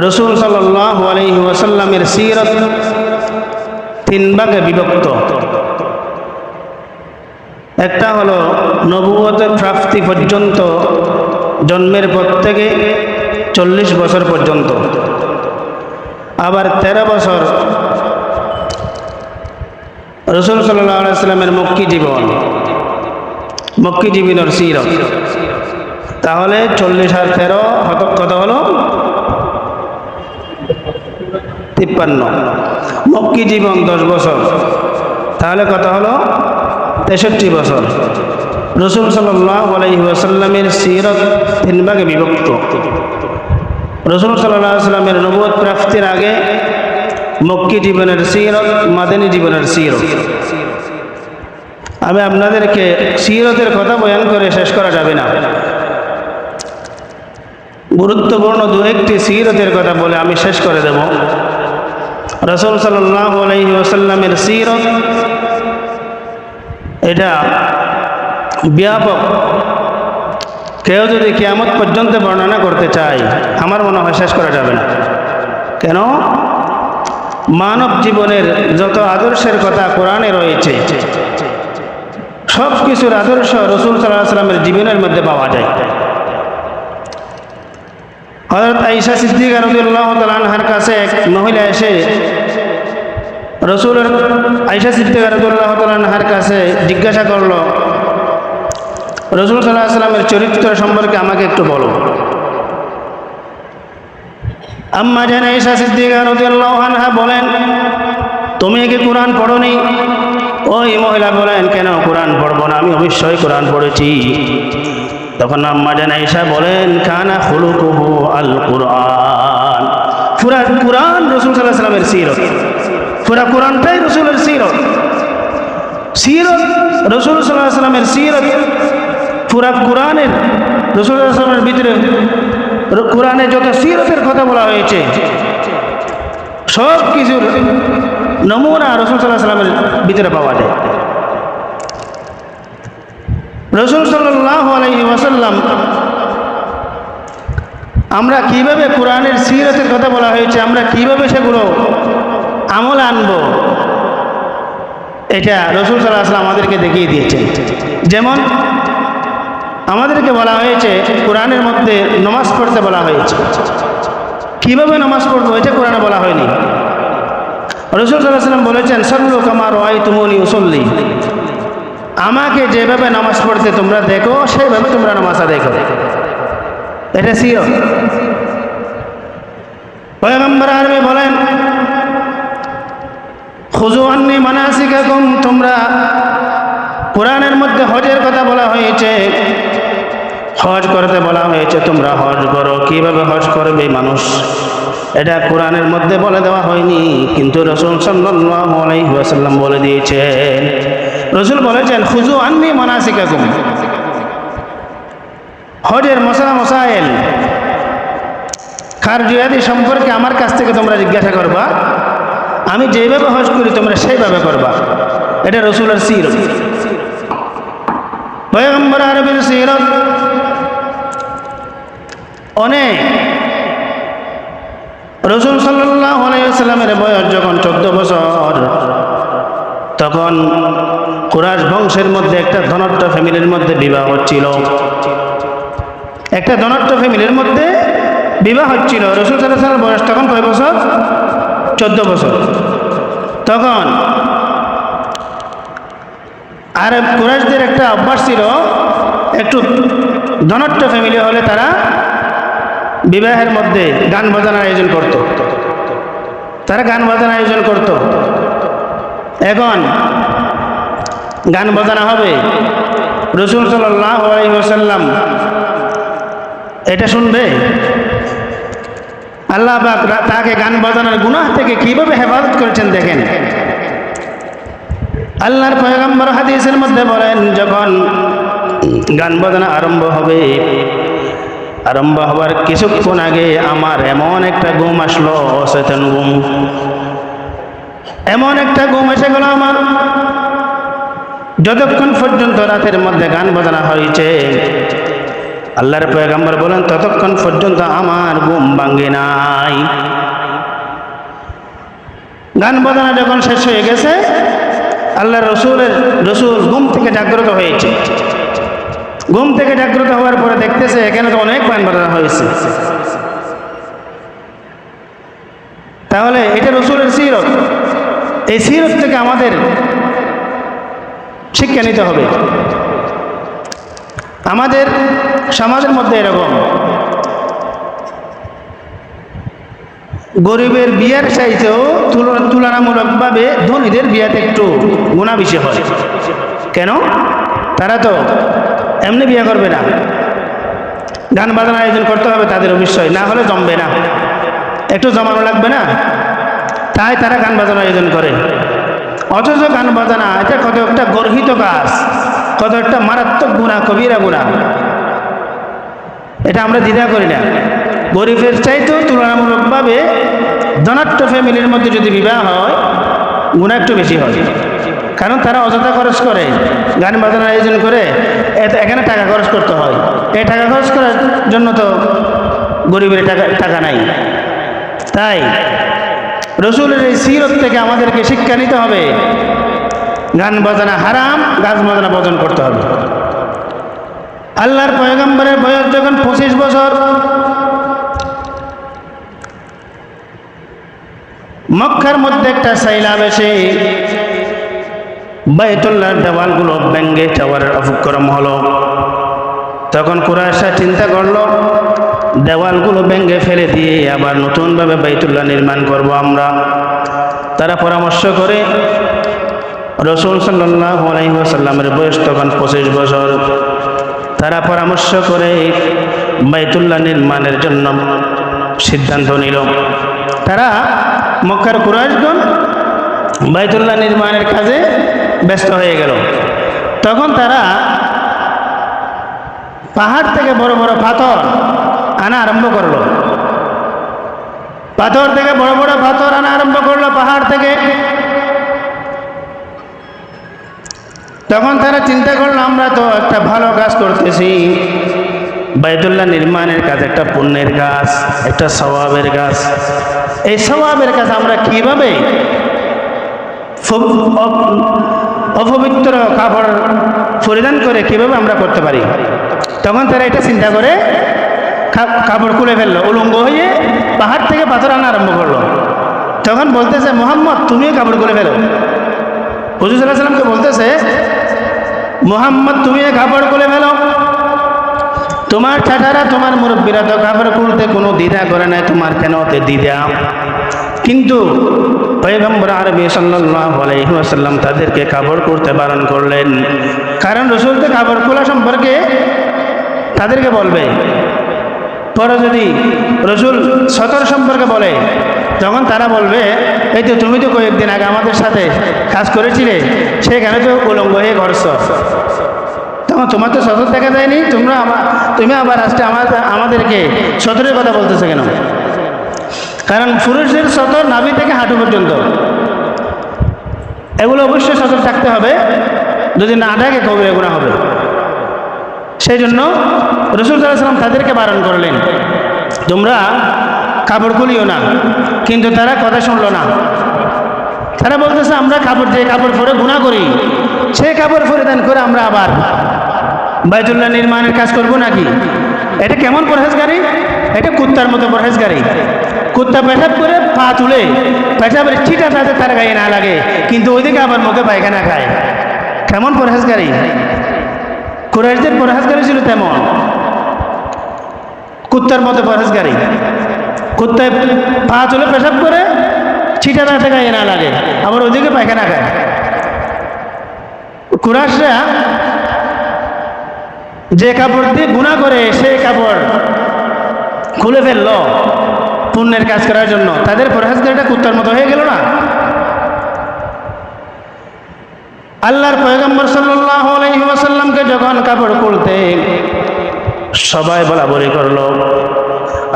রাসূল সাল্লাল্লাহু আলাইহি ওয়াসাল্লামের সিরাত তিন ভাগে বিভক্ত। একটা হলো নবুয়তের প্রাপ্তি পর্যন্ত, জন্মের পর থেকে 40 বছর পর্যন্ত। আবার 13 বছর রাসূল সাল্লাল্লাহু আলাইহি ওয়াসাল্লামের মক্কি জীবনের সিরাত। তাহলে 40 আর 13 কত হলো? 53। মক্কি জীবন 10 বছর, তাহলে কত হলো? 63 বছর। রাসূল সাল্লাল্লাহু আলাইহি ওয়াসাল্লামের সিরাত তিন ভাগে বিভক্ত। রাসূল সাল্লাল্লাহু আলাইহি ওয়াসাল্লামের নবুয়ত প্রাপ্তির আগে মক্কি জীবনের সিরাত, মাদানী জীবনের সিরাত। আমি আপনাদেরকে সিরাতের কথা বয়ান করে শেষ করা যাবে না। গুরুত্বপূর্ণ দু একটি সিরাতের কথা বলে আমি শেষ করে দেব। রাসূল সাল্লাল্লাহু আলাইহি ওয়াসাল্লামের সিরাত এটা ব্যাপক। কেউ যদি কিয়ামত পর্যন্ত বর্ণনা করতে চায়, আমার মনে হয় শেষ করা যাবে না। কেন? মানব জীবনের যত আদর্শের কথা কোরআনে রয়েছে, সব কিছুর আদর্শ রাসূল সাল্লাল্লাহু আলাইহি ওয়াসাল্লামের জীবনের মধ্যে পাওয়া যায়। হযরত আয়েশা সিদ্দিকা রাদিয়াল্লাহু তাআলা আনহার কাছে এক মহিলা এসে আয়েশা সিদ্দিকা রাদিয়াল্লাহু তাআলা আনহার কাছে জিজ্ঞাসা করলো, রাসূল সাল্লাল্লাহু আলাইহি ওয়াসাল্লামের চরিত্র সম্পর্কে আমাকে একটু বলো। আম্মা জান আয়েশা সিদ্দিকা রাদিয়াল্লাহু আনহা বলেন, তুমি কি কোরআন পড়োনি? ওই মহিলা বলেন, কেন কোরআন পড়বো না, আমি অবশ্যই কোরআন পড়েছি। তখন আম্মা জান আয়েশা বলেন, কানা খুলুকুহু আল কুরআন। পুরা কুরআন রাসূল সাল্লাল্লাহু আলাইহি ওয়াসাল্লামের সিরাত, পুরা কুরআনটাই রাসূলের সিরাত। রাসূল সাল্লাল্লাহু আলাইহি ওয়াসাল্লামের সিরাত পুরা কুরআনের, রাসূল সাল্লাল্লাহু আলাইহি ওয়াসাল্লামের ভিতরে কুরআনে যত সিরাতের কথা বলা হয়েছে, সব কিছুর নমুনা রাসূল সাল্লাল্লাহু আলাইহি ওয়াসাল্লামের ভিতরে পাওয়া যায়। রাসূল সাল্লাল্লাহু আলাইহি ওয়াসাল্লাম, আমরা কিভাবে কোরআনের সিরাতের কথা বলা হয়েছে, আমরা কিভাবে সেগুলো আমলে আনবো, এটা রাসূল সাল্লাল্লাহু আলাইহি ওয়াসাল্লাম আমাদেরকে দেখিয়ে দিয়েছেন। যেমন আমাদেরকে বলা হয়েছে কোরআনের মধ্যে নামাজ পড়তে বলা হয়েছে। কিভাবে নামাজ পড়তে হয়েছে কোরআনে বলা হয়নি। রাসূল সাল্লাল্লাহু আলাইহি ওয়াসাল্লাম বলেছেন, সাল্লু কামা রাআইতুমুনি উসাল্লি। আমাকে যেভাবে নামাজ পড়তে তোমরা দেখো, সেইভাবে তোমরা নামাজ আদায় করো। এটা সিরাত। পয়গম্বর আরবি বলেন, খুযু আন্নী মানাসিকাকুম। তোমরা, কোরআনের মধ্যে হজের কথা বলা হয়েছে, হজ করতে বলা হয়েছে, তোমরা হজ করো। কিভাবে হজ করবে মানুষ, এটা কোরআনের মধ্যে বলে দেওয়া হয়নি, কিন্তু রাসূল সাল্লাল্লাহু আলাইহি ওয়াসাল্লাম বলে দিয়েছেন। রাসূল বলেছেন, খুযু আন্নী মানাসিকাকুম। হজের মাসাইল, কার্যাদি সম্পর্কে আমার কাছ থেকে তোমরা জিজ্ঞাসা করবা, আমি যেভাবে হজ করি তোমরা সেইভাবে করবা। এটা রাসূলের সিরাত। পয়গম্বর আরবির সিরাত অনেক। রাসূল সাল্লাল্লাহু আলাইহি ওয়াসাল্লামের বয়স যখন 14 বছর, তখন কুরাইশ বংশের মধ্যে একটা ধনাঢ্য ফ্যামিলির মধ্যে বিবাহ হচ্ছিল। একটা ধনাঢ্য ফ্যামিলির মধ্যে বিবাহ হচ্ছিল। রাসূল সাল্লাল্লাহু আলাইহি ওয়াসাল্লামের বয়স তখন কয় বছর? 14 বছর। তখন আর কুরাইশদের একটা অভ্যাস ছিল, একটু ধনাঢ্য ফ্যামিলি হলে তারা বিবাহের মধ্যে গান বাজনার আয়োজন করত। এখন গান বাজনা হবে, রাসূল সাল্লাল্লাহু আলাইহি ওয়াসাল্লাম এটা শুনবে? আল্লাহ পাক তাকে গান বাজনার গুনাহ থেকে কিভাবে হেফাজত করেছেন দেখেন। আল্লাহর পয়গম্বর হাদিসের মধ্যে বলেন, যখন গান বাজনা আরম্ভ হবে, আরম্ভ হবার কিছুক্ষণ আগে আমার এমন একটা ঘুম আসলো, অচেতন ঘুম। এমন একটা ঘুম এসে গেল আমার, যতক্ষণ পর্যন্ত রাতের মধ্যে গান বাজনা হয়েছে আল্লাহর পয়গম্বর বলেন ততক্ষণ পর্যন্ত আমার ঘুম ভাঙে নাই। গান বাজনা যখন শেষ হয়ে গেছে, আল্লাহ রসুল ঘুম থেকে জাগ্রত হয়েছে। ঘুম থেকে জাগ্রত হওয়ার পরে দেখতেছে এখানে তো অনেক গান বাজনা হয়েছে। তাহলে এটা রসুলের সিরত। এই সিরত থেকে আমাদের শিক্ষা নিতে হবে। আমাদের সমাজের মধ্যে এরকম গরিবের বিয়ের চাইতেও তুলনামূলকভাবে ধনীদের বিয়াতে একটু গুণা বেশি হয়। কেন? তারা তো এমনি বিয়ে করবে না, গান বাজনা আয়োজন করতে হবে তাদের অবশ্যই, না হলে জমবে না, একটু জমানো লাগবে না, তাই তারা গান বাজনা আয়োজন করে। অথচ গান বাজনা এটা কত একটা গর্হিত কাজ, কত একটা মারাত্মক গুণা, কবিরা গুণা। এটা আমরা দ্বিধা করি না। গরিবের চাইতেও তুলনামূলকভাবে ধনাঢ্য ফ্যামিলির মধ্যে যদি বিবাহ হয়, গুণা একটু বেশি হয়। কারণ তারা অযথা খরচ করে, গান বাজনার আয়োজন করে, এখানে টাকা খরচ করতে হয়। এই টাকা খরচ করার জন্য তো গরিবের টাকা নাই। তাই রসুলের এই সিরত থেকে আমাদেরকে শিক্ষা নিতে হবে, গান বাজনা হারাম, গান বাজনা বর্জন করতে হবে। আল্লাহর পয়গম্বরের বয়স যখন 25 বছর, মক্কার মধ্যে একটা সাইলাব এসে বাইতুল্লাহর দেওয়ালগুলো ভেঙে যাওয়ার উপক্রম হলো। তখন কুরাইশরা চিন্তা করলো দেওয়ালগুলো ভেঙে ফেলে দিয়ে আবার নতুনভাবে বাইতুল্লাহ নির্মাণ করব আমরা। তারা পরামর্শ করে, রসুল সাল্লাল্লাহু আলাইহি ওয়াসাল্লামের বয়স তখন 25 বছর। তারা পরামর্শ করে বাইতুল্লাহ নির্মাণের জন্য সিদ্ধান্ত নিল। তারা মক্কার কুরাইশগণ বাইতুল্লাহ নির্মাণের কাজে ব্যস্ত হয়ে গেল। তখন তারা পাহাড় থেকে বড় বড় পাথর আনা আরম্ভ করলো। পাথর থেকে বড় বড় পাথর আনা আরম্ভ করলো পাহাড় থেকে। তখন তারা চিন্তা করলো আমরা তো একটা ভালো কাজ করতেছি, বাইতুল্লাহ নির্মাণের কাজ একটা পুণ্যের কাজ, একটা সওয়াবের কাজ। এই সওয়াবের কাজ আমরা কিভাবে অপবিত্র কাপড় পরিধান করে কিভাবে আমরা করতে পারি? তখন তারা এটা চিন্তা করে কাপড় খুলে ফেললো, উলঙ্গ হয়ে পাহাড় থেকে পাথর আনা আরম্ভ করলো। তখন বলতেছে মুহাম্মদ তুমিও কাপড় খুলে ফেলো। হুজুর সাল্লাল্লাহু আলাইহি ওয়াসাল্লামকে বলতেছে মুহাম্মদ তুমিও কাপড় খুলে ফেলো। তোমার চাচারা তোমার মুরব্বীরা তো কাপড় খুলতে কোনো দ্বিধা করে নাই, তোমার কেন ওতে দ্বিধা? কিন্তু পয়গম্বর আরবি সাল্লাল্লাহু আলাইহি ওয়াসাল্লাম তাদেরকে কাপড় খুলতে বারণ করলেন। কারণ রসুলকে কাপড় খোলা সম্পর্কে তাদেরকে বলবে, পরে যদি রসুল সতর সম্পর্কে বলে তখন তারা বলবে এই তো তুমি তো কয়েকদিন আগে আমাদের সাথে কাজ করেছিলে, সেখানে তো উলঙ্গ হয়ে করছ, তখন তোমার তো সতর দেখা যায়নি, তুমি আবার আজকে আমাদেরকে সতরের কথা বলতেছে কেন? কারণ পুরুষদের সতর নাভি থেকে হাঁটু পর্যন্ত, এগুলো অবশ্যই সতর থাকতে হবে, যদি না থাকে কবিরা গুনাহ হবে। সেই জন্য রাসূল সাল্লাল্লাহু আলাইহি ওয়াসাল্লাম তাদেরকে বারণ করলেন তোমরা কাপড় খুলিও না। কিন্তু তারা কথা শুনলো না। তারা বলতেছে আমরা যে কাপড় পরে গুনাহ করি, সেই কাপড় পরিধান করে আমরা আবার বাইতুল্লাহ নির্মাণের কাজ করব নাকি? এটা কেমন পরহেজগারি? এটা কুত্তার মতো পরহেজগারি। কুত্তা পেশাব করে পা তুলে পেশাবের ছিটা তাতে তার গায়ে না লাগে, কিন্তু ওইদিকে আবার মুখে পায়খানা খায়। কেমন পরহেজগারি? কুরাইশদের পরহেজগারি ছিল তেমন, কুত্তার মতো পরহেজগারি। কুত্তায় পা তুলে পেশাব করে ছিটা তাতে গায়ে না লাগে, আবার ওইদিকে পায়খানা খায়। কুরাইশরা যে কাপড় দিয়ে গুনাহ করে সেই কাপড় খুলে ফেলল পুণ্যের কাজ করার জন্য, তাদের পরহেজগারিটা কুত্তার মতো হয়ে গেল না? আল্লাহর পয়গম্বর সাল্লাল্লাহু আলাইহি ওয়াসাল্লামকে যখন কাপড় খুলতে সবাই বলাবলি করলো,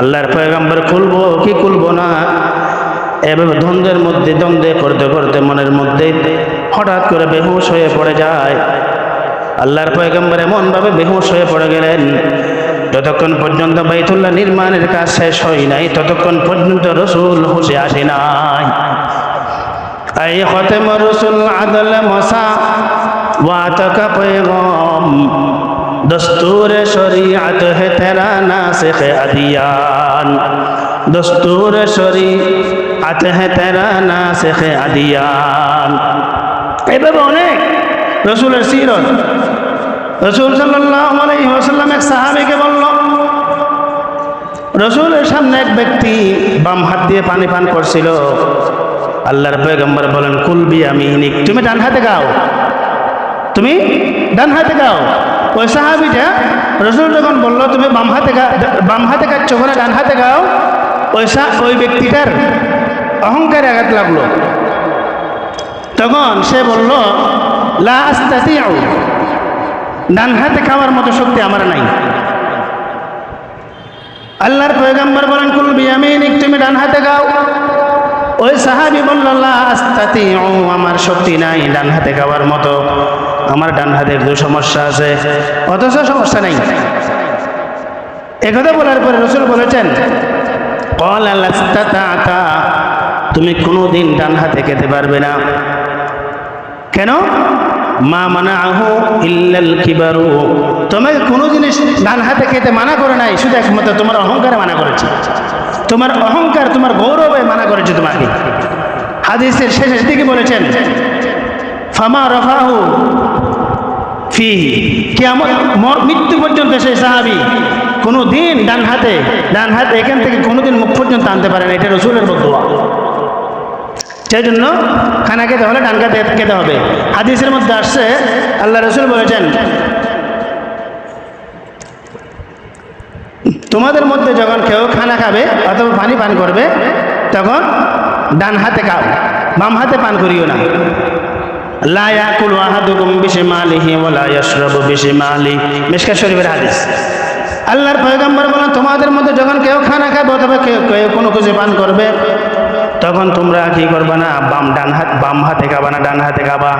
আল্লাহর পয়গম্বর খুলবো কি খুলবো না, এভাবে দ্বন্দ্বে করতে করতে মনের মধ্যে হঠাৎ করে বেহুশ হয়ে পড়ে যায়। আল্লাহর পয়গম্বর এমনভাবে বেহুশ হয়ে পড়ে গেলেন, যতক্ষণ পর্যন্ত বাইতুল্লাহ নির্মাণের কাজ শেষ হয় নাই ততক্ষণ পর্যন্ত রসুল হুঁশে আসে নাই। এই খতম রসুল আদল মসা ওয়াতকা पैगाम दस्तूर शरीयत है तेरा नासिख अदियान दस्तूर शरीयत है तेरा नासिख अदियान। এভাবে অনেক রসুলের সিরত। রসুল সাল্লাল্লাহু আলাইহি ওয়াসাল্লাম এক সাহাবীকে বলল, রসুলের সামনে এক ব্যক্তি বাম হাত দিয়ে পানি পান করছিল। আল্লাহর পয়গম্বর বলেন, কুল বিয়ামিনিক, তুমি ডান হাতে খাও, তুমি ডান হাতে খাও। ওই সাহাবীটা রসুল যখন বলল তুমি বাম হাতে খাচ্ছ করে ডান হাতে খাও, ওই ব্যক্তিটার অহংকারে আঘাত লাগলো। তখন সে বলল, লা আস্তাতিউ, ডান হাতে খাওয়ার মতো শক্তি আমার নাই। আল্লাহর পয়গম্বর বলেন, কুল বিয়ামিনিক, তুমি ডান হাতে খাও। ওই সাহাবী বলল, লা আস্তাতিউ, আমার শক্তি নাই ডান হাতে খাওয়ার মতো, আমার ডান হাতের দু সমস্যা আছে, অথচ সমস্যা নেই। একথা বলার পরে রসুল বলেছেন, ক্বালা লাস্তাতা'তা, তুমি কোনোদিন ডান হাতে খেতে পারবে না। কেন? মা মানাহু ইল্লাল কিবারু, তোমাকে কোনো জিনিস ডান হাতে খেতে মানা করে নাই, শুধু একমাত্র তোমার অহংকারে মানা করেছে, তোমার অহংকার তোমার গৌরবে মানা করেছে তোমাকে। হাদিসের শেষের দিকে বলেছেন, ফামা রাফাহু ফি, কিয়ামত মৃত্যু পর্যন্ত সেই সাহাবী কোনো দিন ডান হাতে এখান থেকে কোনোদিন মুখ পর্যন্ত আনতে পারে না। এটা রসুলের বদদুয়া। সেই জন্য খানা খেতে হলে ডান হাতে খেতে হবে। হাদিসের মধ্যে আসছে, আল্লাহ রসুল বলেছেন, তোমাদের মধ্যে যখন কেউ খানা খাবে অথবা পানি পান করবে তখন ডান হাতে খাও, বাম হাতে পান করিও না। লা ইয়াকুলু আহাদুকুম বিশিমালিহি ওয়া লা ইয়াশরাবু বিশিমালিহি, মিশকাত শরীফের হাদিস। আল্লাহর পয়গম্বর বলেন, তোমাদের মধ্যে যখন কেউ খানা খাবে অথবা কেউ কোনো কিছু পান করবে তখন তোমরা কি করবে না, বাম হাতে খাবা না, ডান হাতে খাবা।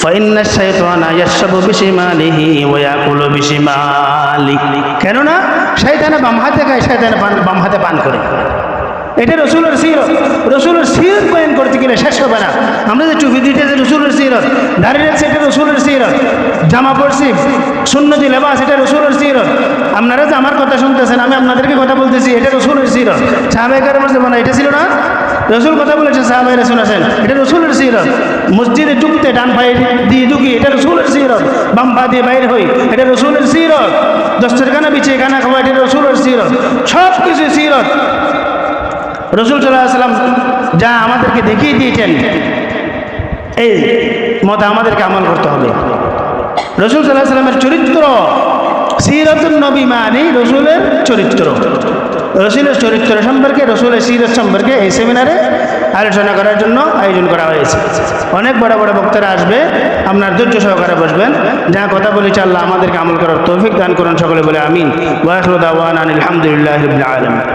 ফাইন্না শাইতানা ইয়াশরাবু বিশিমালিহি ওয়া ইয়াকুলু বিশিমালিহি, কেননা শয়তান বাম হাতে খায়, শয়তান বাম হাতে পান করে। এটা রসুলের সিরত। রসুলের সিরত বয়ান করতে গেলে শেষ হবে না। আমরা যে টুপি দিতে যে রসুলের সিরত, দাঁড়িয়ে রাখছি এটা রসুলের সিরত, জামা পড়ছি সুন্নতি লেবাস এটা রসুলের সিরত। আপনারা যে আমার কথা শুনতেছেন, আমি আপনাদেরকে কথা বলতেছি, এটা রসুলের সিরত। সাহাবায়ে কেরামের জীবনে এটা ছিল না? রসুল কথা বলেছেন, সাহাবায়েরা শুনেছেন, এটা রসুলের সিরত। মসজিদে ঢুকতে ডান পায়ে দিয়ে ঢুকি, এটা রসুলের সিরত। বাম পা দিয়ে বাইরে হই, এটা রসুলের সিরত। দস্তরখানা বিছিয়ে খানা খাওয়া, এটা রসুলের সিরত। সব কিছু সিরত। রসুল সাল্লাল্লাহু আলাইহি ওয়াসাল্লাম যা আমাদেরকে দেখিয়ে দিয়েছেন, এই মত আমাদেরকে আমল করতে হবে। রসুল সাল্লাল্লাহু আলাইহি ওয়াসাল্লামের চরিত্র, সিরাতুন নবী মানে রসুলের চরিত্র। রসুলের চরিত্র সম্পর্কে, রসুলের সিরত সম্পর্কে এই সেমিনারে আলোচনা করার জন্য আয়োজন করা হয়েছে। অনেক বড় বড় বক্তারা আসবে, আপনার ধৈর্য সহকারে বসবেন। যা কথা বলেছি আল্লাহ আমাদেরকে আমল করার তৌফিক দান করুন। সকলে বলে আমিন। ওয়া আখিরু দাওয়ানা আলহামদুলিল্লাহি রাব্বিল আলামিন।